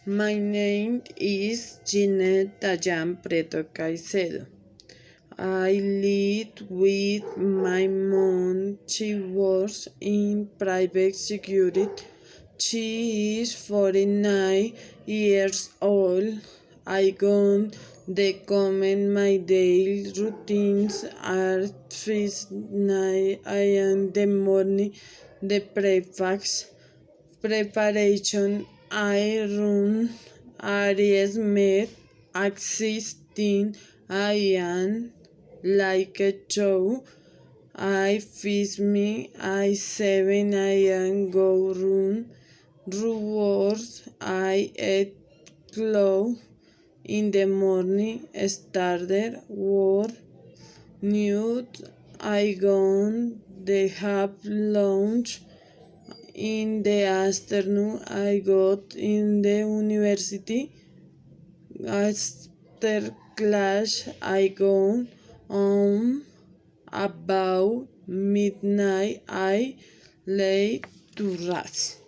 My name is Ginette Dayan Preto Caicedo. I live with my mom. She works in private security. She is 49 years old. I go the comment my daily routines are first 9 a.m. the morning, the breakfast preparation. I run Aries met at 16 a.m. like a show. I feast me I 7 a.m. go run rewards. I eat clothes in the morning started work nude. I go the have lunch in the afternoon. I got in the university. After class, I go home about midnight. I lay to rest.